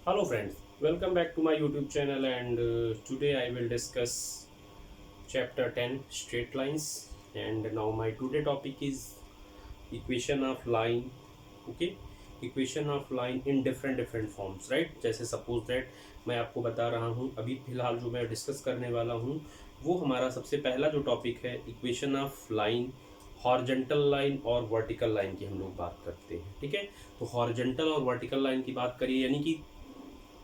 Hello friends, welcome back to my YouTube channel and today I will discuss chapter 10 straight lines and now my today topic is equation of line. Okay, equation of line in different forms, right? जैसे suppose that मैं आपको बता रहा हूँ अभी फिलहाल जो मैं डिस्कस करने वाला हूँ वो हमारा सबसे पहला जो टॉपिक है equation of line, horizontal line और वर्टिकल लाइन की हम लोग बात करते हैं। ठीक है, तो हॉरिजेंटल और वर्टिकल लाइन की बात करिए यानी कि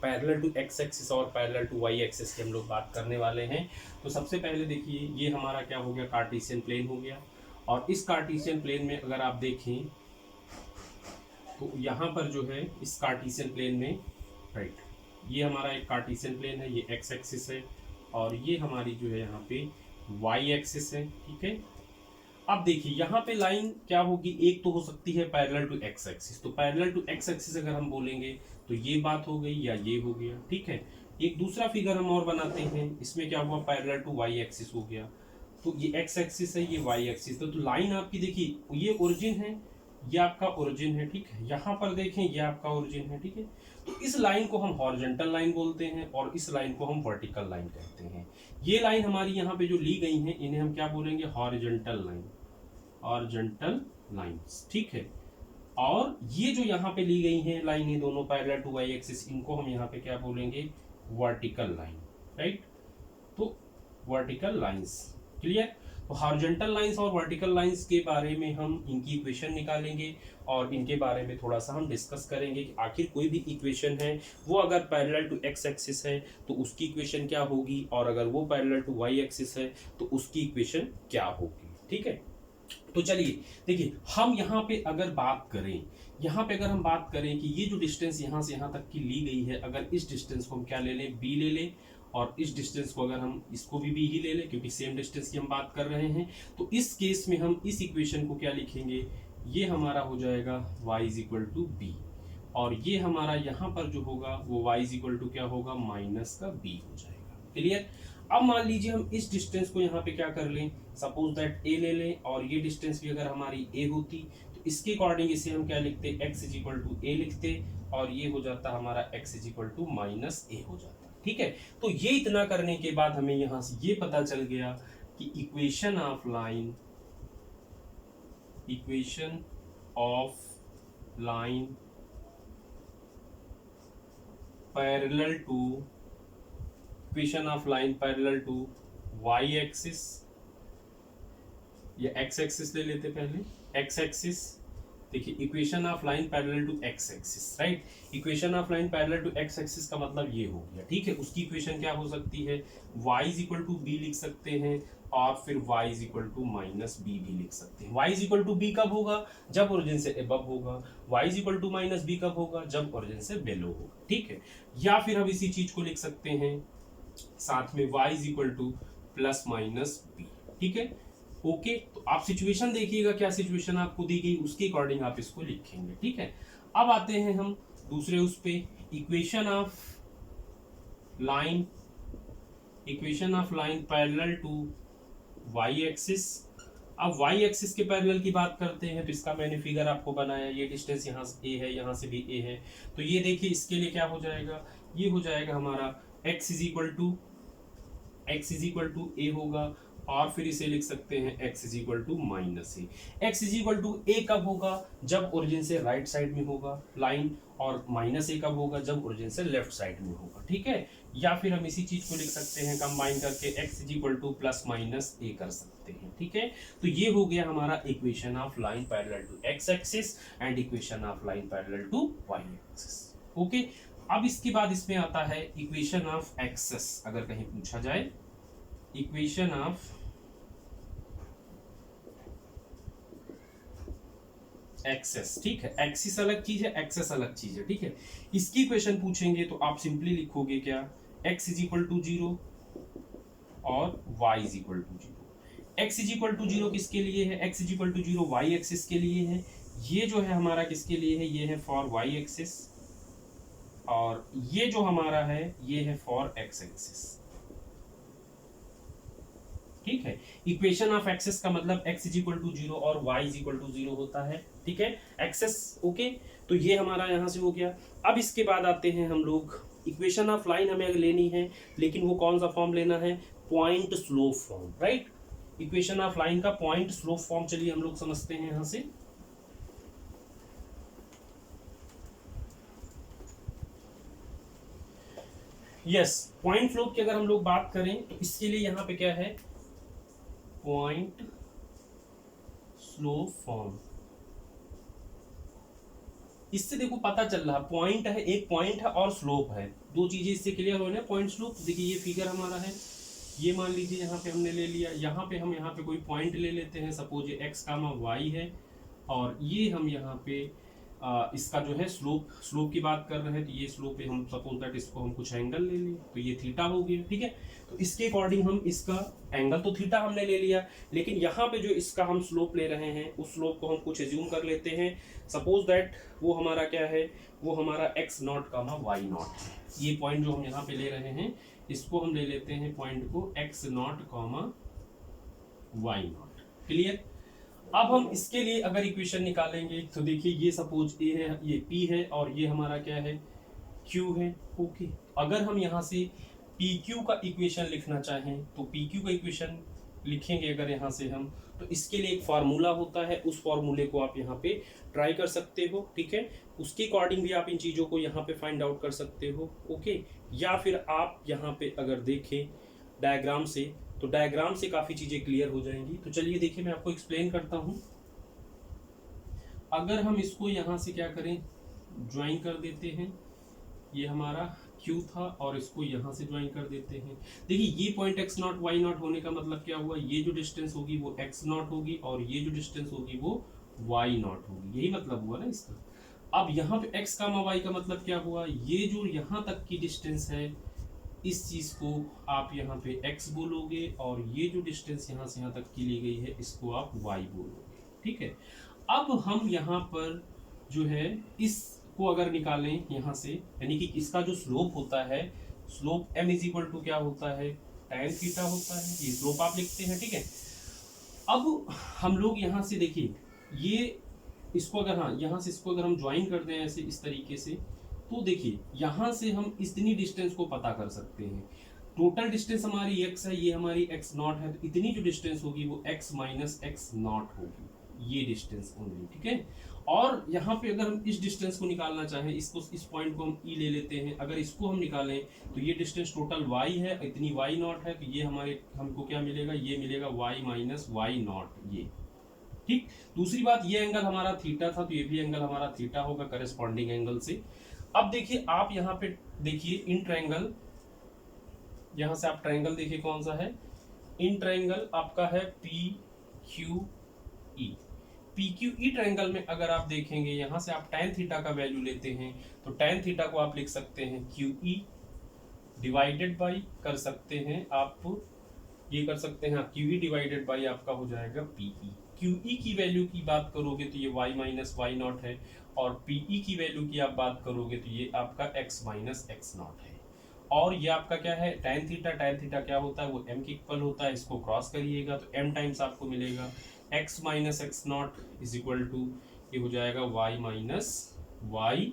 पैरेलल टू एक्स एक्सिस और पैरेलल टू वाई एक्सिस की हम लोग बात करने वाले हैं। तो सबसे पहले देखिए ये हमारा क्या हो गया, कार्टेशियन प्लेन हो गया। और इस कार्टेशियन प्लेन में अगर आप देखें तो यहाँ पर जो है इस कार्टेशियन प्लेन में, राइट, ये हमारा एक कार्टेशियन प्लेन है, ये एक्स एक्सिस है और ये हमारी जो है यहाँ पे वाई एक्सिस है। ठीक है, अब देखिए यहाँ पे लाइन क्या होगी, एक तो हो सकती है पैरेलल टू एक्स एक्सिस, तो पैरेलल टू एक्स एक्सिस अगर हम बोलेंगे तो ये बात हो गई या ये हो गया। ठीक है, एक दूसरा फिगर हम और बनाते हैं, इसमें क्या हुआ, पैरेलल टू वाई एक्सिस हो गया। तो ये एक्स एक्सिस है, ये वाई एक्सिस है, तो लाइन आपकी देखिए ये ओरिजिन है, ये आपका ओरिजिन है। ठीक है, यहाँ पर देखें ये आपका ओरिजिन है। ठीक है, तो इस लाइन को हम हॉरिजॉन्टल लाइन बोलते हैं और इस लाइन को हम वर्टिकल लाइन कहते हैं। ये लाइन हमारी यहाँ पे जो ली गई है इन्हें हम क्या बोलेंगे, हॉरिजॉन्टल लाइन, हॉरिजॉन्टल लाइंस। ठीक है, और ये जो यहाँ पे ली गई हैं लाइनें दोनों पैरेलल टू वाई एक्सिस, इनको हम यहाँ पे क्या बोलेंगे, वर्टिकल लाइन। राइट, तो वर्टिकल लाइंस, क्लियर। तो हॉरिजॉन्टल लाइंस और वर्टिकल लाइंस के बारे में हम इनकी इक्वेशन निकालेंगे और इनके बारे में थोड़ा सा हम डिस्कस करेंगे कि आखिर कोई भी इक्वेशन है वो अगर पैरेलल टू एक्स एक्सिस है तो उसकी इक्वेशन क्या होगी और अगर वो पैरेलल टू वाई एक्सिस है तो उसकी इक्वेशन क्या होगी। ठीक है, तो चलिए देखिए हम यहाँ पे अगर बात करें, यहाँ पे अगर हम बात करें कि ये जो डिस्टेंस यहाँ से यहाँ तक की ली गई है, अगर इस डिस्टेंस को हम क्या ले लें, बी ले लें, और इस डिस्टेंस को अगर हम इसको भी बी ही ले लें क्योंकि सेम डिस्टेंस की हम बात कर रहे हैं, तो इस केस में हम इस इक्वेशन को क्या लिखेंगे, ये हमारा हो जाएगा y is equal to b, और ये हमारा यहाँ पर जो होगा वो y इज इक्वल टू क्या होगा, माइनस का b हो जाएगा। क्लियर। अब मान लीजिए हम इस डिस्टेंस को यहाँ पे क्या कर लें, सपोज दैट a ले लें और ये डिस्टेंस भी अगर हमारी a होती तो इसके अकॉर्डिंग इसे हम क्या लिखते, x is equal to a लिखते और ये हो जाता हमारा x is equal to minus a हो जाता। ठीक है, तो ये इतना करने के बाद हमें यहाँ से ये पता चल गया कि equation of line, equation of line parallel to, equation of line parallel to y axis या एक्स एक्सिस ले लेते पहले, एक्स एक्सिस। देखिए equation of line parallel to x axis, right, equation of line parallel to x axis का मतलब ये हो गया। ठीक है, उसकी इक्वेशन क्या हो सकती है, y is equal to b लिख सकते हैं और फिर y is equal to minus b भी लिख सकते हैं। y is equal to b कब होगा, जब ओरिजिन से अबव होगा, y is equal to minus b कब होगा, जब ओरिजिन से बिलो होगा। ठीक है, या फिर हम इसी चीज को लिख सकते हैं साथ में y is equal to plus minus b. ठीक है, ओके, तो आप सिचुएशन देखिएगा, क्या सिचुएशन आपको दी गई उसके अकॉर्डिंग आप इसको लिखेंगे। ठीक है, अब आते हैं हम दूसरे उस पे, equation of line, equation of line parallel to y axis. अब वाई एक्सिस के पैरेलल की बात करते हैं तो इसका मैंने फिगर आपको बनाया, ये डिस्टेंस यहाँ से ए है, यहाँ से भी ए है, तो ये देखिए इसके लिए क्या हो जाएगा, ये हो जाएगा हमारा x is equal to, x is equal to A होगा और फिर इसे लिख सकते हैं x is equal to minus A. X is equal to A कब होगा, जब ओरिजिन से राइट साइड में होगा लाइन, और माइनस ए कब होगा, जब ओरिजिन से लेफ्ट साइड में होगा। ठीक है, या फिर हम इसी चीज को लिख सकते हैं कंबाइन करके x is equal to plus minus A कर सकते हैं। ठीक है, तो ये हो गया हमारा equation of line parallel to x axis and equation of line parallel to y axis. Okay, अब इसके बाद इसमें आता है इक्वेशन ऑफ एक्सेस, अगर कहीं पूछा जाए इक्वेशन ऑफ एक्सेस। ठीक है, एक्सिस अलग चीज है, एक्सेस अलग चीज है। ठीक है, इसकी इक्वेशन पूछेंगे तो आप सिंपली लिखोगे क्या, x is equal to zero और y is equal to zero. x is equal to zero किसके लिए है, x is equal to zero y axis के लिए है, ये जो है हमारा किसके लिए है, ये है फॉर वाई एक्सिस, और ये जो हमारा है ये है फॉर एक्स एक्सिस। ठीक है, इक्वेशन ऑफ एक्सेस का मतलब x is equal to zero और y is equal to zero होता है। ठीक है, एक्सेस। ओके, तो ये हमारा यहाँ से हो गया। अब इसके बाद आते हैं हम लोग, इक्वेशन ऑफ लाइन हमें अगर लेनी है, लेकिन वो कौन सा फॉर्म लेना है, point slope form, right. Equation of line का पॉइंट स्लोप फॉर्म चलिए हम लोग समझते हैं यहाँ से। यस, पॉइंट स्लोप की अगर हम लोग बात करें तो इसके लिए यहाँ पे क्या है, पॉइंट स्लोप फॉर्म। इससे देखो पता चल रहा, पॉइंट है, एक पॉइंट है और स्लोप है, दो चीजें इससे क्लियर हो रही है। पॉइंट स्लोप, देखिए ये फिगर हमारा है, ये मान लीजिए यहाँ पे हमने ले लिया, यहाँ पे हम यहाँ पे कोई पॉइंट ले लेते हैं, सपोज ये एक्स कामा वाई है, और ये हम यहाँ पे इसका जो है स्लोप की बात कर रहे हैं, तो ये स्लोप पे हम सपोज दैट इसको हम कुछ एंगल ले लें, तो ये थीटा हो गया, ठीक है। तो इसके अकॉर्डिंग हम इसका एंगल तो थीटा हमने ले लिया, लेकिन यहाँ पे जो इसका हम स्लोप ले रहे हैं, उस स्लोप को हम कुछ एज्यूम कर लेते हैं, सपोज दैट वो हमारा क्या है, वो हमारा x naught comma y naught है। ये पॉइंट जो हम यहाँ पे ले रहे हैं, इसको हम ले लेते हैं पॉइंट को x naught comma y naught. Clear. अब हम इसके लिए अगर इक्वेशन निकालेंगे तो देखिए, ये सपोज ए है, ये पी है, और ये हमारा क्या है, क्यू है। ओके, अगर हम यहाँ से पी क्यू का इक्वेशन लिखना चाहें तो पी क्यू का इक्वेशन लिखेंगे अगर यहाँ से हम, तो इसके लिए एक फार्मूला होता है, उस फार्मूले को आप यहाँ पे ट्राई कर सकते हो, ठीक है। उसके अकॉर्डिंग भी आप इन चीज़ों को यहाँ पे फाइंड आउट कर सकते हो। ओके, या फिर आप यहाँ पे अगर देखें डायग्राम से, तो डायग्राम से काफ़ी चीज़ें क्लियर हो जाएंगी। तो चलिए देखिए, मैं आपको एक्सप्लेन करता हूँ। अगर हम इसको यहाँ से क्या करें, ज्वाइन कर देते हैं, ये हमारा Q था, और इसको यहाँ से ज्वाइन कर देते हैं। देखिए ये point x not y not होने का मतलब क्या हुआ, ये जो डिस्टेंस होगी वो x नॉट होगी, और ये जो डिस्टेंस होगी वो y नॉट होगी, यही मतलब हुआ ना इसका। अब यहाँ पे x कामा y का मतलब क्या हुआ, ये जो यहाँ तक की डिस्टेंस है, इस चीज़ को आप यहाँ पे x बोलोगे, और ये जो डिस्टेंस यहाँ से यहाँ तक की ली गई है, इसको आप y बोलोगे, ठीक है। अब हम यहाँ पर जो है इसको अगर निकालें यहाँ से, यानी कि इसका जो स्लोप होता है, slope m is equal to क्या होता है, tan थीटा होता है, ये स्लोप आप लिखते हैं, ठीक है। अब हम लोग यहाँ से देखिए, ये इसको अगर, हाँ यहाँ से इसको अगर हम ज्वाइन कर दें ऐसे इस तरीके से, तो देखिए यहाँ से हम इतनी डिस्टेंस को पता कर सकते हैं। टोटल डिस्टेंस हमारी x है, ये हमारी x नॉट है, तो इतनी जो डिस्टेंस होगी वो x माइनस एक्स नॉट होगी, ये डिस्टेंस ओनली, ठीक है। और यहाँ पे अगर हम इस डिस्टेंस को निकालना चाहें, इसको, इस पॉइंट को हम e ले लेते हैं, अगर इसको हम निकालें तो ये डिस्टेंस टोटल y है, इतनी y नॉट है, तो ये हमारे हमको क्या मिलेगा, ये मिलेगा y माइनस वाई नॉट, ये, ठीक। दूसरी बात, ये एंगल हमारा थीटा था, तो ये भी एंगल हमारा थीटा होगा करेस्पॉन्डिंग एंगल से। अब देखिए आप यहाँ पे देखिए, इन ट्रायंगल, यहाँ से आप ट्रायंगल देखिए कौन सा है, इन ट्रायंगल आपका है P Q E. P Q E triangle में अगर आप देखेंगे, यहाँ से आप tan थीटा का वैल्यू लेते हैं, तो tan थीटा को आप लिख सकते हैं क्यू ई डिवाइडेड बाई, कर सकते हैं आप ये कर सकते हैं, क्यू ई डिवाइडेड बाई आपका हो जाएगा पी ई। क्यू ई की वैल्यू की बात करोगे तो ये y माइनस वाई नॉट है, और पी ई की वैल्यू की आप बात करोगे तो ये आपका x माइनस एक्स नॉट है। और ये आपका क्या है, tan थीटा क्या होता है, वो m के इक्वल होता है, इसको क्रॉस करिएगा तो m टाइम्स आपको मिलेगा x minus x naught is equal to, ये हो जाएगा y माइनस वाई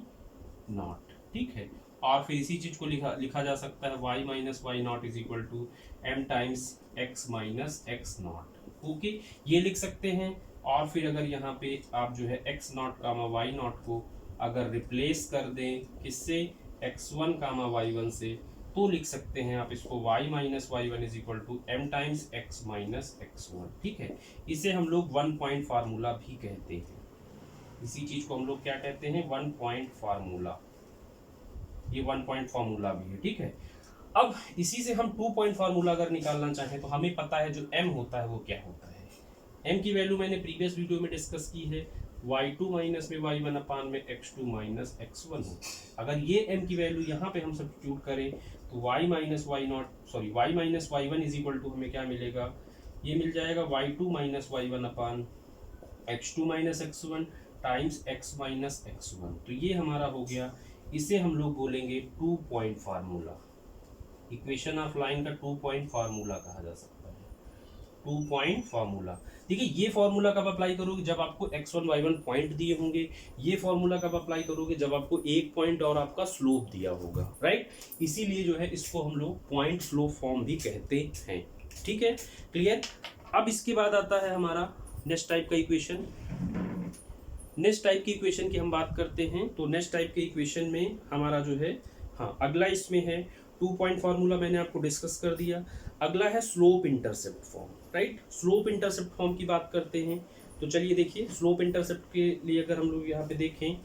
नॉट, ठीक है। और फिर इसी चीज को लिखा जा सकता है y minus y naught is equal to m times x minus x naught. Okay, ये लिख सकते हैं। और फिर अगर यहाँ पे आप जो है x naught comma y naught को अगर रिप्लेस कर दें किससे, x1 कामा y1 से, तो लिख सकते हैं आप इसको y minus y one is equal to m times x minus x one, ठीक है। इसे हम लोग वन पॉइंट फार्मूला भी कहते हैं, इसी चीज को हम लोग क्या कहते हैं, वन पॉइंट फार्मूला, ये वन पॉइंट फार्मूला भी है, ठीक है। अब इसी से हम टू पॉइंट फार्मूला अगर निकालना चाहें, तो हमें पता है जो m होता है वो क्या होता है। m की वैल्यू मैंने प्रीवियस वीडियो में डिस्कस की है, y2 माइनस में y1 अपान में x2 माइनस x1 हो। अगर ये m की वैल्यू यहाँ पे हम सब्स्टिट्यूट करें तो y minus y naught, sorry y minus y one is equal to हमें क्या मिलेगा, ये मिल जाएगा y2 minus y1 upon x2 minus x1 times x minus x1। तो ये हमारा हो गया, इसे हम लोग बोलेंगे two point formula. Equation of line का टू पॉइंट फार्मूला कहा जा सकता है। 2 पॉइंट फार्मूला। देखिए ये फार्मूला कब अप्लाई करोगे, जब आपको x1 y1 पॉइंट दिए होंगे। ये फार्मूला कब अप्लाई करोगे, जब आपको एक पॉइंट और आपका स्लोप दिया होगा, राइट। इसीलिए जो है इसको हम लोग पॉइंट स्लोप फॉर्म भी कहते हैं, ठीक है, क्लियर। अब इसके बाद आता है हमारा नेक्स्ट टाइप का इक्वेशन। नेक्स्ट टाइप की इक्वेशन की हम बात करते हैं, तो नेक्स्ट टाइप के इक्वेशन में हमारा जो है, हाँ अगला इसमें है 2 पॉइंट फार्मूला, मैंने आपको डिस्कस कर दिया। अगला है slope intercept form, right. Slope intercept form की बात करते हैं, तो चलिए देखिए स्लोप इंटरसेप्ट के लिए अगर हम लोग यहाँ पे देखें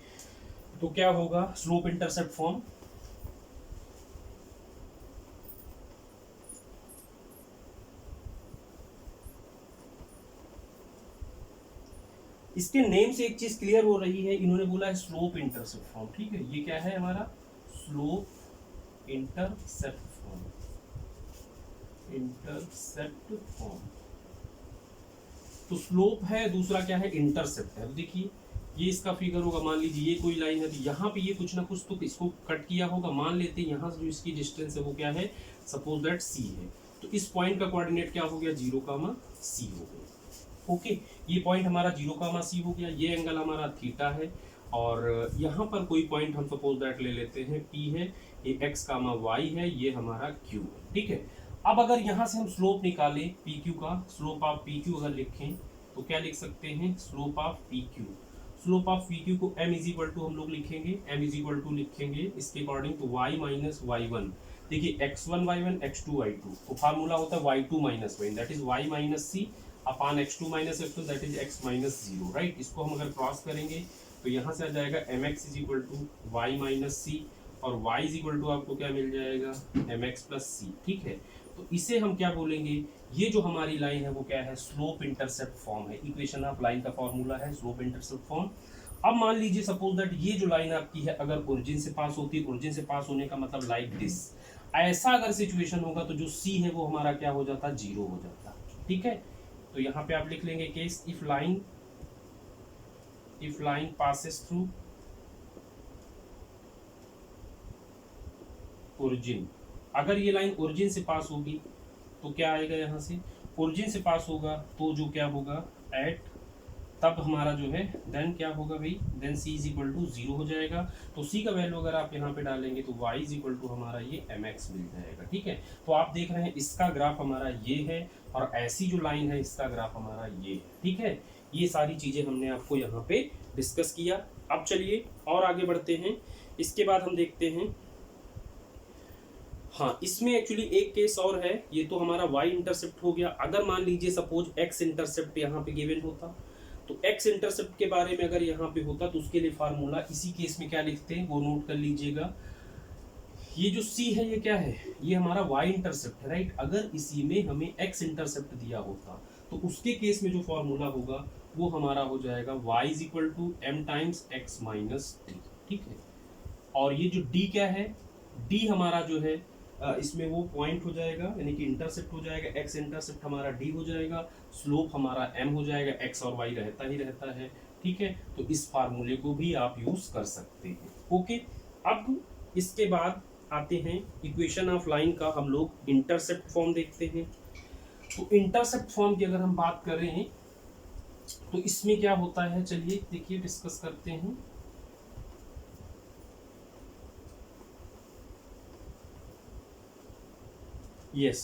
तो क्या होगा स्लोप इंटरसेप्ट फॉर्म। इसके नेम से एक चीज क्लियर हो रही है, इन्होंने बोला है स्लोप इंटरसेप्ट फॉर्म, ठीक है। ये क्या है हमारा slope intercept form, intercept form. तो स्लोप है, दूसरा क्या है इंटरसेप्ट है। तो देखिए ये इसका फिगर होगा, मान लीजिए ये कोई लाइन है, तो यहाँ पे ये कुछ ना कुछ तो इसको कट किया होगा। मान लेते हैं यहाँ से जो इसकी डिस्टेंस है वो क्या है, सपोज दैट सी है, तो इस पॉइंट का कोऑर्डिनेट क्या हो गया 0, सी हो गया। ओके, ये पॉइंट हमारा 0, सी हो गया। ये एंगल हमारा थीटा है, और यहाँ पर कोई पॉइंट हम सपोज दैट ले लेते हैं पी है, ये x, y है, ये हमारा q है, ठीक है। अब अगर यहाँ से हम स्लोप निकालें पी क्यू का, स्लोप ऑफ पी क्यू अगर लिखें तो क्या लिख सकते हैं, slope of P Q. Slope of P Q को m इज इक्वल टू हम लोग लिखेंगे, m इज इक्वल टू लिखेंगे इसके अकॉर्डिंग तो y माइनस वाई वन। देखिए x1 y1 x2 y2, तो फार्मूला होता है y2 minus y, that is y minus c upon x2 minus x2, that is x minus zero, right. इसको हम अगर क्रॉस करेंगे तो यहाँ से आ जाएगा mx is equal to Y minus C, और y इज इक्वल टू आपको क्या मिल जाएगा mx प्लस सी, ठीक है। तो इसे हम क्या बोलेंगे, ये जो हमारी लाइन है वो क्या है, स्लोप इंटरसेप्ट फॉर्म है। इक्वेशन ऑफ लाइन का फॉर्मूला है स्लोप इंटरसेप्ट फॉर्म। अब मान लीजिए सपोज दैट ये जो लाइन आपकी है अगर ओरिजिन से पास होती है, ओरिजिन से पास होने का मतलब लाइक दिस, ऐसा अगर सिचुएशन होगा तो जो सी है वो हमारा क्या हो जाता, जीरो हो जाता, ठीक है। तो यहाँ पे आप लिख लेंगे case if line passes through origin. अगर ये लाइन ओरिजिन से पास होगी तो क्या आएगा, यहाँ से ओरिजिन से पास होगा तो जो क्या होगा एट, तब हमारा जो है देन क्या होगा भाई, then c is equal to zero हो जाएगा। तो c का वैल्यू अगर आप यहाँ पे डालेंगे तो y इज इक्वल टू हमारा ये mx मिल जाएगा, ठीक है। तो आप देख रहे हैं इसका ग्राफ हमारा ये है, और ऐसी जो लाइन है इसका ग्राफ हमारा ये है, ठीक है। ये सारी चीजें हमने आपको यहाँ पे डिस्कस किया। अब चलिए और आगे बढ़ते हैं। इसके बाद हम देखते हैं, हाँ इसमें एक्चुअली एक केस और है, ये तो हमारा y इंटरसेप्ट हो गया। अगर मान लीजिए सपोज x इंटरसेप्ट यहाँ पे गिवन होता, तो x इंटरसेप्ट के बारे में अगर यहाँ पे होता तो उसके लिए फार्मूला इसी केस में क्या लिखते हैं वो नोट कर लीजिएगा। ये जो c है ये क्या है, ये हमारा y इंटरसेप्ट है, राइट। अगर इसी में हमें x इंटरसेप्ट दिया होता तो उसके केस में जो फार्मूला होगा वो हमारा हो जाएगा y is equal to m times x minus d, ठीक है। और ये जो d क्या है, d हमारा जो है इसमें वो पॉइंट हो जाएगा, यानी कि इंटरसेप्ट हो जाएगा, x इंटरसेप्ट हमारा d हो जाएगा, स्लोप हमारा m हो जाएगा, x और y रहता ही रहता है, ठीक है। तो इस फार्मूले को भी आप यूज कर सकते हैं, ओके। अब इसके बाद आते हैं इक्वेशन ऑफ लाइन का हम लोग इंटरसेप्ट फॉर्म देखते हैं। तो इंटरसेप्ट फॉर्म की अगर हम बात करें तो इसमें क्या होता है, चलिए देखिए डिस्कस करते हैं। यस,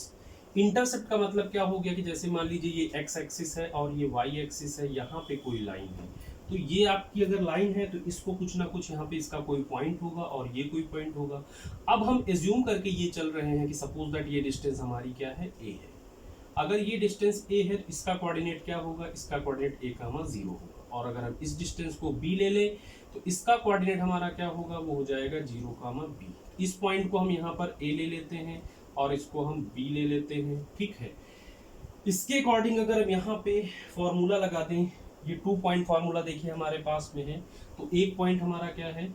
इंटरसेप्ट का मतलब क्या हो गया कि जैसे मान लीजिए ये एक्स एक्सिस है और ये वाई एक्सिस है, यहाँ पे कोई लाइन है, तो ये आपकी अगर लाइन है तो इसको कुछ ना कुछ यहाँ पे इसका कोई पॉइंट होगा और ये कोई पॉइंट होगा। अब हम एज्यूम करके ये चल रहे हैं कि सपोज दैट ये डिस्टेंस हमारी क्या है, ए है। अगर ये डिस्टेंस ए है तो इसका कोऑर्डिनेट क्या होगा, इसका कोऑर्डिनेट ए कामा जीरो होगा। और अगर हम इस डिस्टेंस को बी ले लें तो इसका कोऑर्डिनेट हमारा क्या होगा, वो हो जाएगा 0 कामा बी। इस पॉइंट को हम यहाँ पर ए ले लेते हैं और इसको हम बी ले लेते हैं, ठीक है। इसके अकॉर्डिंग अगर हम यहाँ पे फॉर्मूला लगा दें, ये 2 पॉइंट फार्मूला देखिए हमारे पास में है, तो एक पॉइंट हमारा क्या है,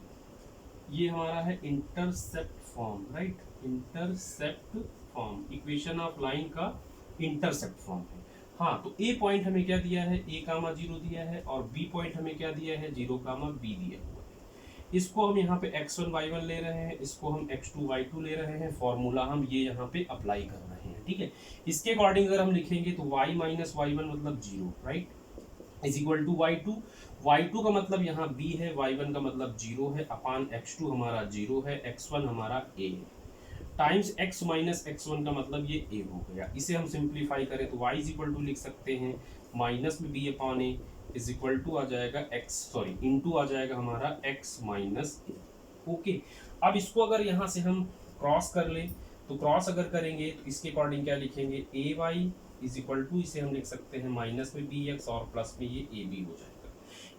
ये हमारा है intercept form, right. Intercept form equation of line का इंटरसेप्ट फॉर्म है। हाँ, तो ए पॉइंट हमें क्या दिया है, ए कामा जीरो दिया है, और बी पॉइंट हमें क्या दिया है, 0 कामा बी दिया हुआ है। इसको हम यहाँ पे x1 y1 ले रहे हैं, इसको हम x2 y2 ले रहे हैं, फॉर्मूला हम ये यहाँ पे अप्लाई कर रहे हैं, ठीक है। इसके अकॉर्डिंग अगर हम लिखेंगे तो y माइनस वाई वन मतलब 0, right, is equal to y2 का मतलब यहाँ b है, y1 का मतलब 0 है, अपान x2 हमारा 0 है, x1 हमारा a है, टाइम्स x माइनस x1 का मतलब ये a हो गया। इसे हम सिंप्लीफाई करें तो y इज इक्वल टू लिख सकते हैं माइनस में b upon a is equal to आ जाएगा इनटू आ जाएगा हमारा x माइनस a। ओके, अब इसको अगर यहाँ से हम क्रॉस कर लें तो क्रॉस अगर करेंगे तो इसके अकॉर्डिंग क्या लिखेंगे, ए वाई इज इक्वल टू, इसे हम लिख सकते हैं माइनस में बी एक्स और प्लस में ये ए बी हो जाएगा।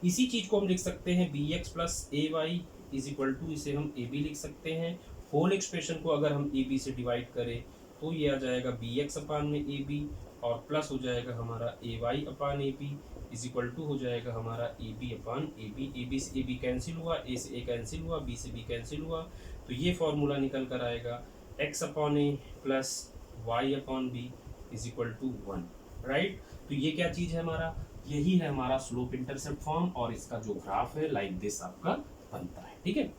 इसी चीज को हम लिख सकते हैं b x plus a y is equal to, इसे हम ए बी लिख सकते हैं। होल एक्सप्रेशन को अगर हम ए बी से डिवाइड करें तो ये आ जाएगा बी एक्स अपान में ए बी और प्लस हो जाएगा हमारा A Y upon A B is equal to हो जाएगा हमारा A B upon A B से ए बी कैंसिल हुआ, ए से ए कैंसिल हुआ, बी से बी कैंसिल हुआ, तो ये फॉर्मूला निकल कर आएगा x upon a plus y upon b is equal to 1, right. तो ये क्या चीज़ है हमारा, यही है हमारा स्लोप इंटरसेप्ट फॉर्म और इसका जो ग्राफ है लाइक दिस आपका बनता है, ठीक है।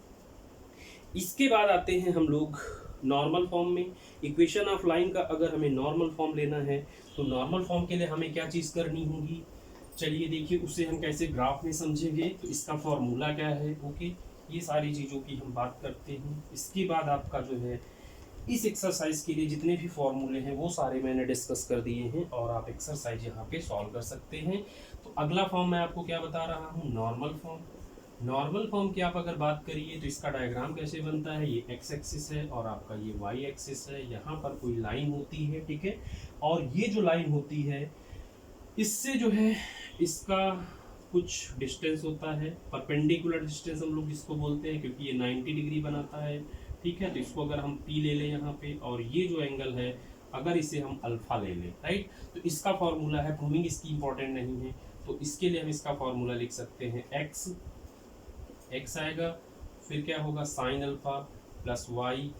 इसके बाद आते हैं हम लोग नॉर्मल फॉर्म में। इक्वेशन ऑफ लाइन का अगर हमें नॉर्मल फॉर्म लेना है तो नॉर्मल फॉर्म के लिए हमें क्या चीज़ करनी होगी, चलिए देखिए उससे हम कैसे ग्राफ में समझेंगे, तो इसका फॉर्मूला क्या है। ओके, ये सारी चीज़ों की हम बात करते हैं। इसके बाद आपका जो है इस एक्सरसाइज के लिए जितने भी फॉर्मूले हैं वो सारे मैंने डिस्कस कर दिए हैं और आप एक्सरसाइज यहाँ पे सॉल्व कर सकते हैं। तो अगला फॉर्म मैं आपको क्या बता रहा हूँ, नॉर्मल फॉर्म। नॉर्मल फॉर्म की आप अगर बात करिए तो इसका डायग्राम कैसे बनता है, ये एक्स एक्सिस है और आपका ये वाई एक्सिस है, यहाँ पर कोई लाइन होती है, ठीक है, और ये जो लाइन होती है इससे जो है इसका कुछ डिस्टेंस होता है, परपेंडिकुलर डिस्टेंस हम लोग इसको बोलते हैं क्योंकि ये 90 डिग्री बनाता है, ठीक है। तो इसको अगर हम P ले लें यहाँ पे और ये जो एंगल है अगर इसे हम अल्फा ले लें, राइट, तो इसका फॉर्मूला है, प्रूविंग इसकी इंपॉर्टेंट नहीं है, तो इसके लिए हम इसका फॉर्मूला लिख सकते हैं एक्स आएगा, फिर क्या होगा sine alpha plus y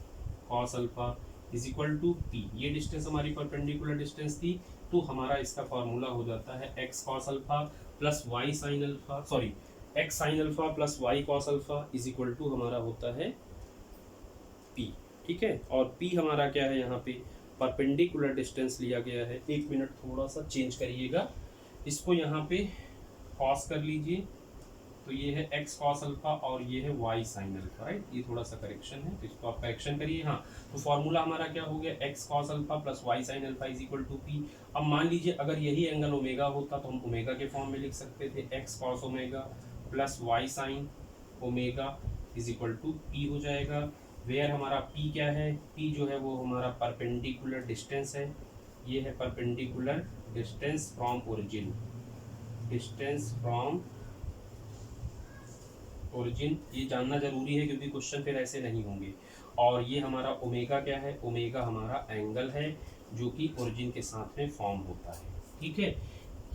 cos alpha is equal to p. ये डिस्टेंस हमारी परपेंडिकुलर डिस्टेंस थी, तो हमारा इसका फॉर्मूला हो जाता है x cos alpha plus y sine alpha, sorry x sine alpha plus y cos alpha is equal to हमारा होता है पी, ठीक है। और पी हमारा क्या है, यहाँ पे परपेंडिकुलर डिस्टेंस लिया गया है। एक मिनट थोड़ा सा चेंज करिएगा, इसको यहाँ पे कॉस कर लीजिए, तो ये है एक्स कॉस अल्फा और ये है वाई साइन अल्फा, राइट, ये थोड़ा सा करेक्शन है तो इसको आप करेक्शन करिए। हाँ, तो फॉर्मूला हमारा क्या हो गया, x cos alpha plus y sine alpha is equal to p. अब मान लीजिए अगर यही एंगल ओमेगा होता तो हम ओमेगा के फॉर्म में लिख सकते थे, x cos omega plus y sine omega is equal to p हो जाएगा। वेयर हमारा पी क्या है, पी जो है वो हमारा परपेंडिकुलर डिस्टेंस है, ये है perpendicular distance from origin, distance from origin, ये जानना जरूरी है क्योंकि क्वेश्चन फिर ऐसे नहीं होंगे। और ये हमारा ओमेगा क्या है, ओमेगा हमारा एंगल है जो कि ओरिजिन के साथ में फॉर्म होता है, ठीक है।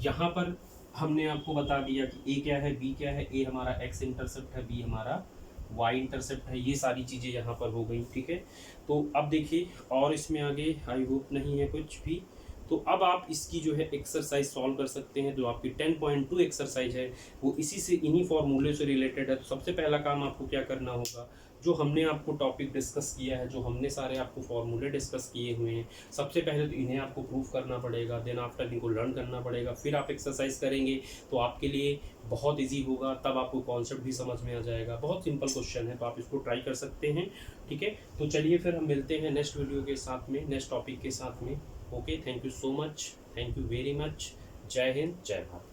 यहाँ पर हमने आपको बता दिया कि ए क्या है, बी क्या है, ए हमारा एक्स इंटरसेप्ट है, बी हमारा वाई इंटरसेप्ट है, ये सारी चीज़ें यहाँ पर हो गई, ठीक है। तो अब देखिए और इसमें आगे आई होप नहीं है कुछ भी, तो अब आप इसकी जो है एक्सरसाइज सॉल्व कर सकते हैं। जो आपकी 10.2 एक्सरसाइज है वो इसी से, इन्हीं फॉर्मूले से रिलेटेड है। तो सबसे पहला काम आपको क्या करना होगा, जो हमने आपको टॉपिक डिस्कस किया है, जो हमने सारे आपको फॉर्मूले डिस्कस किए हुए हैं, सबसे पहले तो इन्हें आपको प्रूफ करना पड़ेगा, देन आफ्टर इनको लर्न करना पड़ेगा, फिर आप एक्सरसाइज करेंगे तो आपके लिए बहुत ईजी होगा, तब आपको कॉन्सेप्ट भी समझ में आ जाएगा। बहुत सिंपल क्वेश्चन है तो आप इसको ट्राई कर सकते हैं, ठीक है। तो चलिए फिर हम मिलते हैं नेक्स्ट वीडियो के साथ में, नेक्स्ट टॉपिक के साथ में। Okay, thank you so much, thank you very much, जय हिंद जय भारत।